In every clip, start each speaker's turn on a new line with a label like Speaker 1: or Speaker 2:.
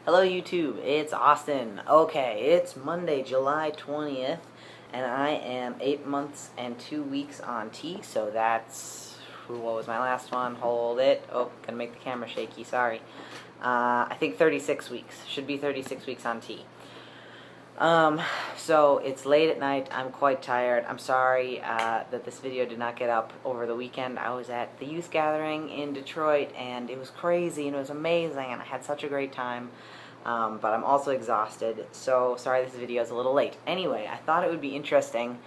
Speaker 1: Hello YouTube, it's Austin. Okay, it's Monday, July 20th, and I am 8 months and 2 weeks on T, so that's, what was my last one? Hold it. Oh, gonna make the camera shaky, sorry. I think 36 weeks. Should be 36 weeks on T. So it's late at night. I'm quite tired. I'm sorry that this video did not get up over the weekend. I was at the youth gathering in Detroit, and it was crazy, and it was amazing, and I had such a great time. But I'm also exhausted, so sorry this video is a little late. Anyway, I thought it would be interesting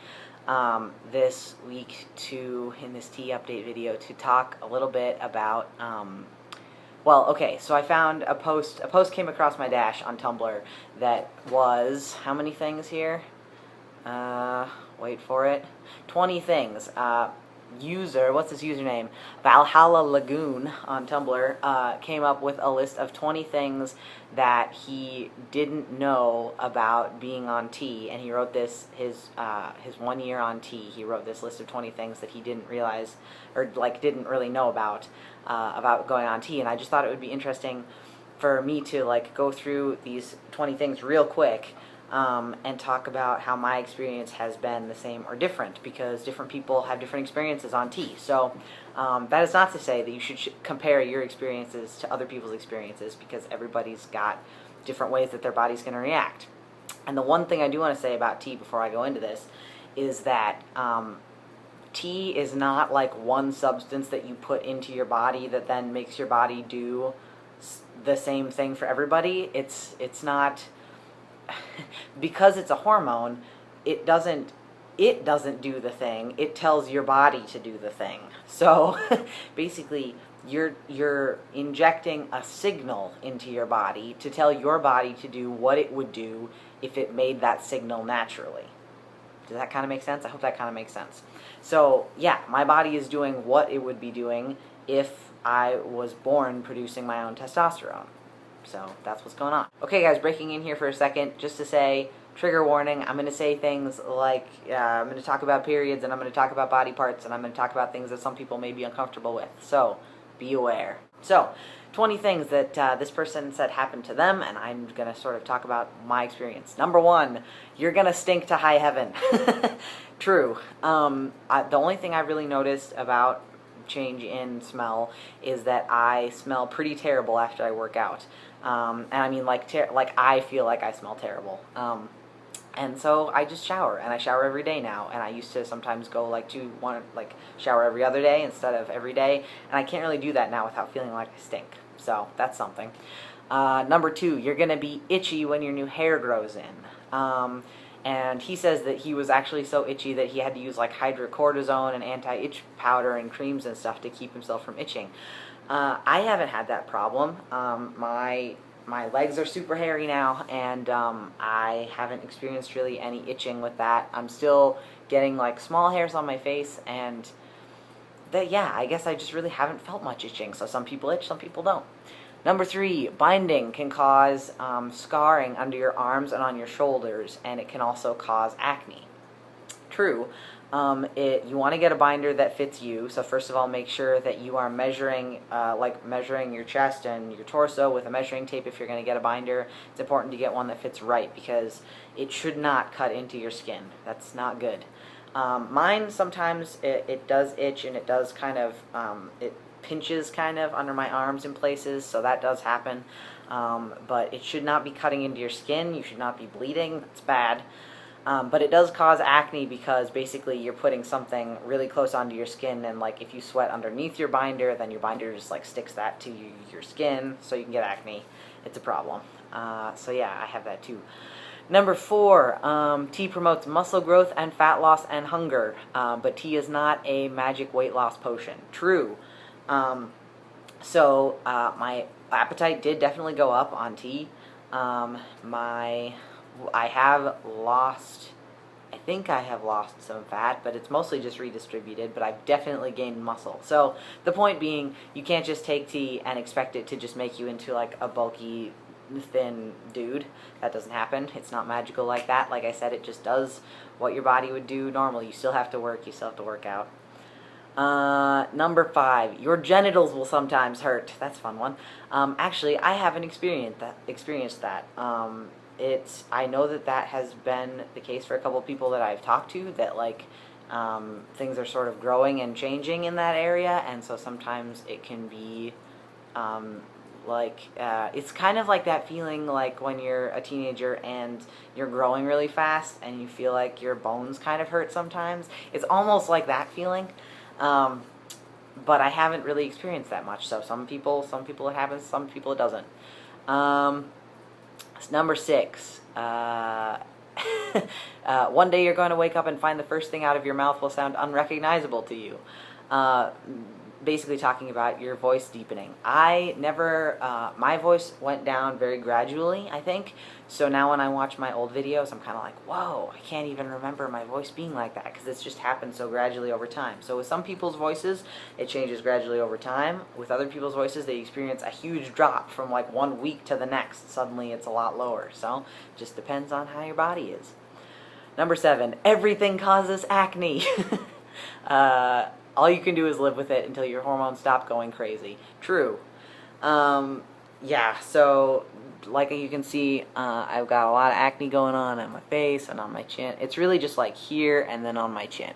Speaker 1: this week in this T update video, to talk a little bit about well, okay, so I found a post came across my dash on Tumblr that was, how many things here? Wait for it. 20 things. What's his username? Valhalla Lagoon on Tumblr came up with a list of 20 things that he didn't know about being on T, and he wrote this his 1 year on T. He wrote this list of 20 things that he didn't realize, or didn't really know about going on T, and I just thought it would be interesting for me to go through these 20 things real quick. And talk about how my experience has been the same or different, because different people have different experiences on T. So that is not to say that you should compare your experiences to other people's experiences, because everybody's got different ways that their body's going to react. And the one thing I do want to say about T before I go into this is that T is not like one substance that you put into your body that then makes your body do the same thing for everybody. It's not... because it's a hormone, it doesn't do the thing. It tells your body to do the thing. So basically, you're injecting a signal into your body to tell your body to do what it would do if it made that signal naturally. Does that kind of make sense? I hope that kind of makes sense. So yeah, my body is doing what it would be doing if I was born producing my own testosterone. So that's what's going on. Okay guys, breaking in here for a second, just to say, trigger warning, I'm going to say things like, I'm going to talk about periods, and I'm going to talk about body parts, and I'm going to talk about things that some people may be uncomfortable with. So, be aware. So, 20 things that this person said happened to them, and I'm going to sort of talk about my experience. Number 1, you're going to stink to high heaven. True. The only thing I really noticed about change in smell is that I smell pretty terrible after I work out. And I mean, I feel like I smell terrible. And so I just shower, and I shower every day now. And I used to sometimes go shower every other day instead of every day. And I can't really do that now without feeling like I stink. So that's something. Number 2, you're gonna be itchy when your new hair grows in. And he says that he was actually so itchy that he had to use hydrocortisone and anti-itch powder and creams and stuff to keep himself from itching. I haven't had that problem. My legs are super hairy now, and I haven't experienced really any itching with that. I'm still getting small hairs on my face, and yeah, I guess I just really haven't felt much itching. So some people itch, some people don't. Number 3, binding can cause scarring under your arms and on your shoulders, and it can also cause acne. True. You want to get a binder that fits you. So first of all, make sure that you are measuring your chest and your torso with a measuring tape. If you're going to get a binder, it's important to get one that fits right, because it should not cut into your skin. That's not good. Mine, sometimes it does itch, and it does kind of, it pinches kind of under my arms in places, so that does happen. But it should not be cutting into your skin. You should not be bleeding. That's bad. But it does cause acne, because basically you're putting something really close onto your skin, and if you sweat underneath your binder, then your binder just sticks that to your skin, so you can get acne. It's a problem. So yeah, I have that too. Number 4, tea promotes muscle growth and fat loss and hunger, but tea is not a magic weight loss potion. True. So my appetite did definitely go up on tea. I think I have lost some fat, but it's mostly just redistributed, but I've definitely gained muscle. So the point being, you can't just take tea and expect it to just make you into a bulky, thin dude. That doesn't happen. It's not magical like that. Like I said, it just does what your body would do normally. You still have to work, you still have to work out. Number 5, your genitals will sometimes hurt. That's a fun one. Actually, I haven't experienced that. I know that has been the case for a couple of people that I've talked to, that like things are sort of growing and changing in that area, and so sometimes it can be it's kind of like that feeling like when you're a teenager and you're growing really fast and you feel like your bones kind of hurt sometimes. It's almost like that feeling. But I haven't really experienced that much. So some people it happens, some people it doesn't. Number 6. One day you're going to wake up and find the first thing out of your mouth will sound unrecognizable to you. Basically talking about your voice deepening. My voice went down very gradually, I think. So now when I watch my old videos, I'm kind of like, whoa, I can't even remember my voice being like that, because it's just happened so gradually over time. So with some people's voices, it changes gradually over time. With other people's voices, they experience a huge drop from like 1 week to the next. Suddenly it's a lot lower. So it just depends on how your body is. Number 7, everything causes acne. All you can do is live with it until your hormones stop going crazy. True. Yeah, so like you can see, I've got a lot of acne going on my face and on my chin. It's really just like here and then on my chin.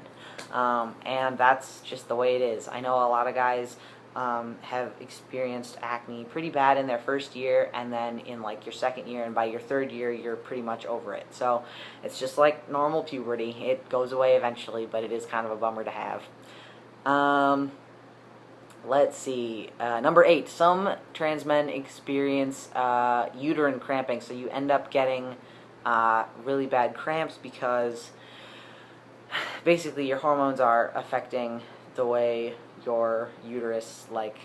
Speaker 1: And that's just the way it is. I know a lot of guys have experienced acne pretty bad in their first year, and then in like your second year, and by your third year you're pretty much over it. So it's just like normal puberty. It goes away eventually, but it is kind of a bummer to have. Let's see. Number 8, some trans men experience uterine cramping, so you end up getting really bad cramps because basically your hormones are affecting the way your uterus, like,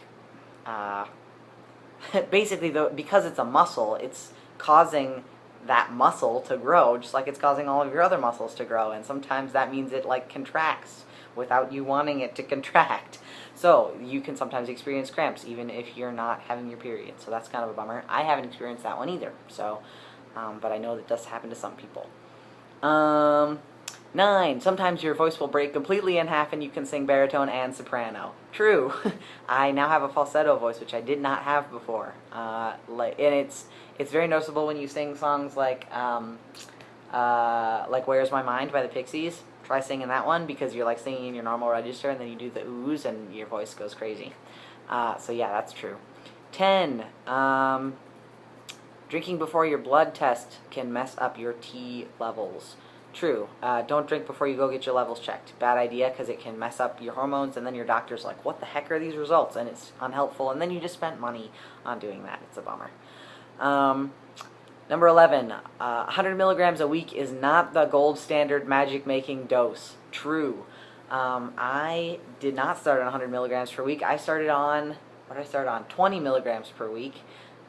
Speaker 1: because it's a muscle, it's causing that muscle to grow, just like it's causing all of your other muscles to grow, and sometimes that means it like contracts without you wanting it to contract. So you can sometimes experience cramps even if you're not having your period. So that's kind of a bummer. I haven't experienced that one either. So, but I know that does happen to some people. 9, sometimes your voice will break completely in half and you can sing baritone and soprano. True. I now have a falsetto voice, which I did not have before. And it's very noticeable when you sing songs like Where's My Mind by the Pixies. Try singing that one, because you're like singing in your normal register and then you do the oohs and your voice goes crazy. So yeah, that's true. 10, drinking before your blood test can mess up your T levels. True. Don't drink before you go get your levels checked. Bad idea, because it can mess up your hormones, and then your doctor's like, what the heck are these results? And it's unhelpful, and then you just spent money on doing that. It's a bummer. Number 11, 100 milligrams a week is not the gold standard magic-making dose. True. I did not start on 100 milligrams per week. I started on, 20 milligrams per week,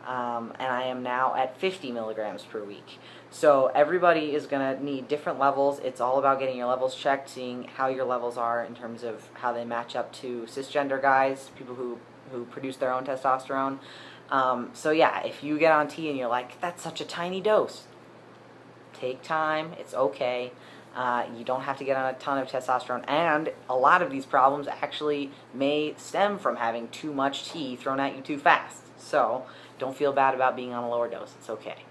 Speaker 1: and I am now at 50 milligrams per week. So everybody is going to need different levels. It's all about getting your levels checked, seeing how your levels are in terms of how they match up to cisgender guys, people who produce their own testosterone. So yeah, if you get on T and you're like, that's such a tiny dose, take time, it's okay. You don't have to get on a ton of testosterone, and a lot of these problems actually may stem from having too much T thrown at you too fast. So don't feel bad about being on a lower dose, it's okay.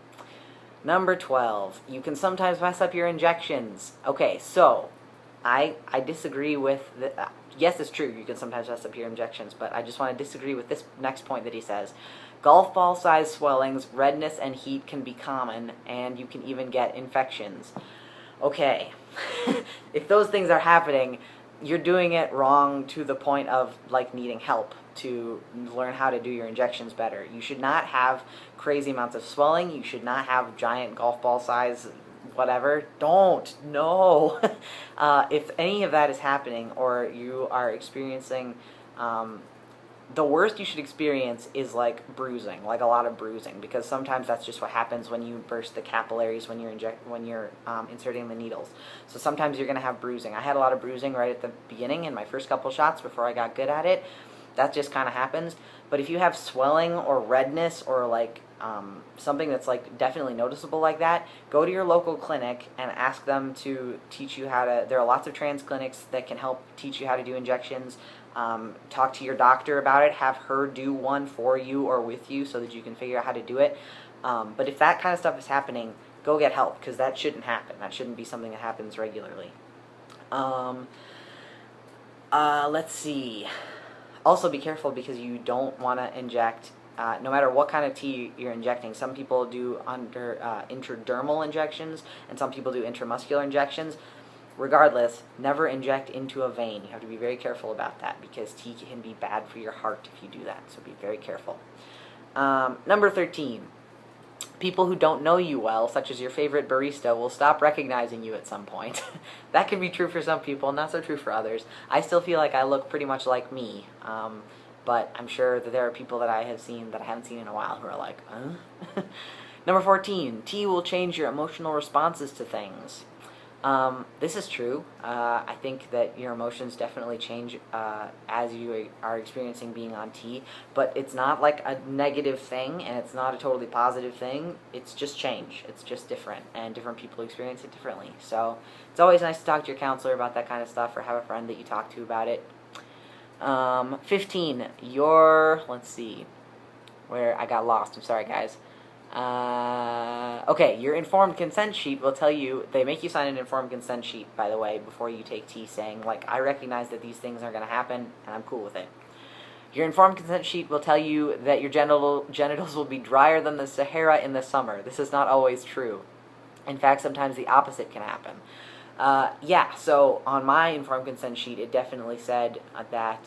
Speaker 1: Number 12, you can sometimes mess up your injections. Okay, so I disagree with yes, it's true, you can sometimes mess up your injections, but I just want to disagree with this next point that he says. Golf ball size swellings, redness, and heat can be common, and you can even get infections. Okay, if those things are happening, you're doing it wrong to the point of like needing help to learn how to do your injections better. You should not have crazy amounts of swelling. You should not have giant golf ball size whatever. Don't. No. If any of that is happening, or you are experiencing the worst you should experience is like bruising, like a lot of bruising, because sometimes that's just what happens when you burst the capillaries when you're inserting the needles. So sometimes you're going to have bruising. I had a lot of bruising right at the beginning in my first couple shots before I got good at it. That just kind of happens. But if you have swelling or redness or like something that's like definitely noticeable like that, go to your local clinic and ask them to teach you how to. There are lots of trans clinics that can help teach you how to do injections. Talk to your doctor about it. Have her do one for you or with you so that you can figure out how to do it. But if that kind of stuff is happening, go get help, because that shouldn't happen. That shouldn't be something that happens regularly. Let's see. Also be careful, because you don't want to inject, no matter what kind of tea you're injecting. Some people do intradermal injections, and some people do intramuscular injections. Regardless, never inject into a vein. You have to be very careful about that, because tea can be bad for your heart if you do that, so be very careful. Number 13. People who don't know you well, such as your favorite barista, will stop recognizing you at some point. That can be true for some people, not so true for others. I still feel like I look pretty much like me, but I'm sure that there are people that I have seen that I haven't seen in a while who are like, huh? Number 14, tea will change your emotional responses to things. This is true. I think that your emotions definitely change as you are experiencing being on tea, but it's not like a negative thing, and it's not a totally positive thing. It's just change. It's just different, and different people experience it differently. So it's always nice to talk to your counselor about that kind of stuff, or have a friend that you talk to about it. 15, let's see, where I got lost. I'm sorry, guys. Okay, your informed consent sheet will tell you, they make you sign an informed consent sheet, by the way, before you take tea, saying, like, I recognize that these things are going to happen, and I'm cool with it. Your informed consent sheet will tell you that your genitals will be drier than the Sahara in the summer. This is not always true. In fact, sometimes the opposite can happen. Yeah, so on my informed consent sheet, it definitely said that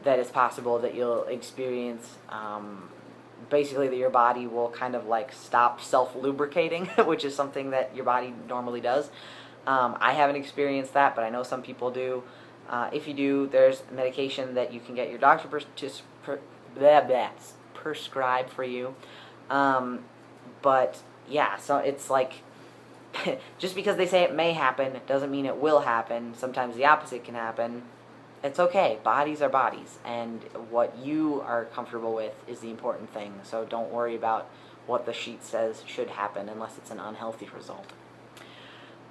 Speaker 1: it's possible that you'll experience basically that your body will kind of like stop self-lubricating, which is something that your body normally does. I haven't experienced that, but I know some people do. If you do, there's medication that you can get your doctor prescribe for you. But yeah, so it's like, just because they say it may happen doesn't mean it will happen. Sometimes the opposite can happen. It's okay. Bodies are bodies, and what you are comfortable with is the important thing. So don't worry about what the sheet says should happen unless it's an unhealthy result.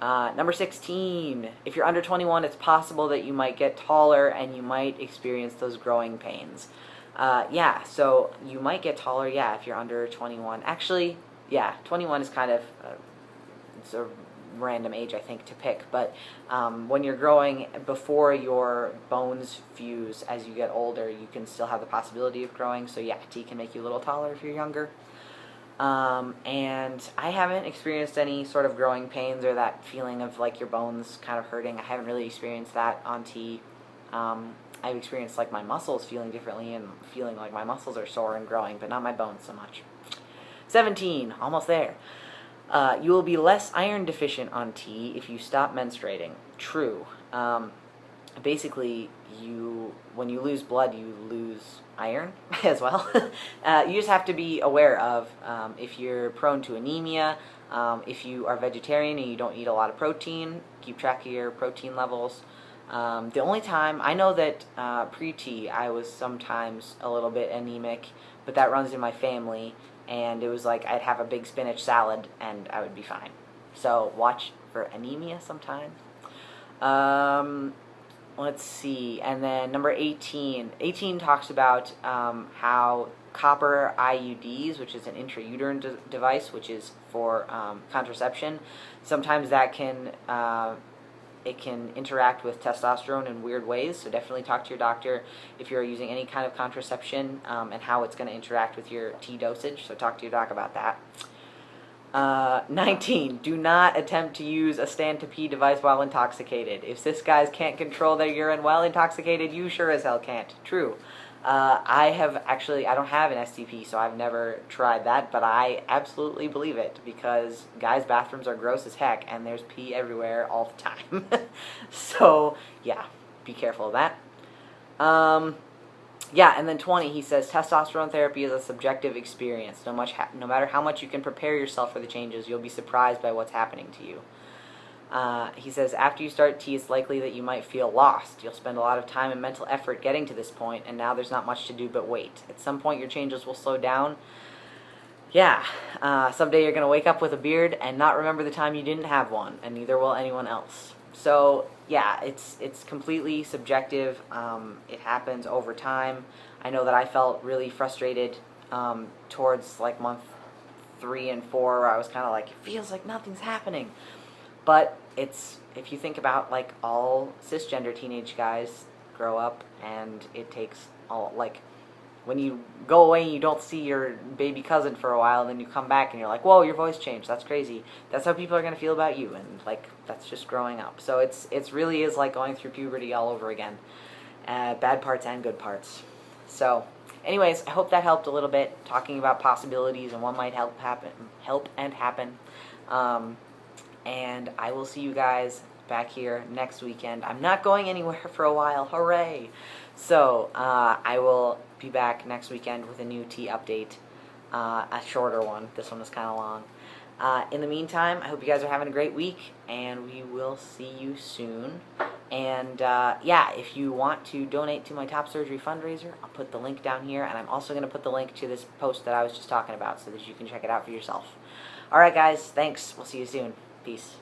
Speaker 1: Number 16, if you're under 21, it's possible that you might get taller and you might experience those growing pains. Yeah, so you might get taller, yeah, if you're under 21. Actually, yeah, 21 is kind of it's a random age, I think, to pick, but when you're growing, before your bones fuse as you get older, you can still have the possibility of growing. So yeah, tea can make you a little taller if you're younger. And I haven't experienced any sort of growing pains or that feeling of like your bones kind of hurting. I haven't really experienced that on tea. I've experienced like my muscles feeling differently and feeling like my muscles are sore and growing, but not my bones so much. 17, almost there. You will be less iron deficient on tea if you stop menstruating. True. Basically, when you lose blood, you lose iron as well. You just have to be aware of if you're prone to anemia, if you are vegetarian and you don't eat a lot of protein, keep track of your protein levels. The only time, I know that pre-tea I was sometimes a little bit anemic, but that runs in my family. And it was like I'd have a big spinach salad and I would be fine. So watch for anemia sometimes. Let's see. And then number 18. 18 talks about how copper IUDs, which is an intrauterine device, which is for contraception, sometimes that can it can interact with testosterone in weird ways, so definitely talk to your doctor if you're using any kind of contraception and how it's going to interact with your tea dosage, so talk to your doc about that. 19, do not attempt to use a stand-to-pee device while intoxicated. If cis guys can't control their urine while intoxicated, you sure as hell can't. True. I don't have an STP, so I've never tried that, but I absolutely believe it, because guys' bathrooms are gross as heck, and there's pee everywhere all the time. So, yeah, be careful of that. Yeah, and then 20, he says, testosterone therapy is a subjective experience. No matter how much you can prepare yourself for the changes, you'll be surprised by what's happening to you. He says, after you start tea, it's likely that you might feel lost. You'll spend a lot of time and mental effort getting to this point, and now there's not much to do but wait. At some point, your changes will slow down. yeah, someday you're going to wake up with a beard and not remember the time you didn't have one, and neither will anyone else. So, yeah, it's completely subjective. It happens over time. I know that I felt really frustrated towards like month 3 and 4, where I was kind of like, it feels like nothing's happening. But if you think about, like, all cisgender teenage guys grow up, and it takes all, like, when you go away and you don't see your baby cousin for a while, and then you come back and you're like, whoa, your voice changed, that's crazy. That's how people are going to feel about you, and, like, that's just growing up. So it's really is like going through puberty all over again. Bad parts and good parts. So anyways, I hope that helped a little bit, talking about possibilities and what might help and happen. And I will see you guys back here next weekend. I'm not going anywhere for a while. Hooray! So I will be back next weekend with a new tea update, a shorter one. This one was kind of long. In the meantime, I hope you guys are having a great week, and we will see you soon. And yeah, if you want to donate to my top surgery fundraiser, I'll put the link down here, and I'm also going to put the link to this post that I was just talking about so that you can check it out for yourself. Alright guys, thanks. We'll see you soon. Peace.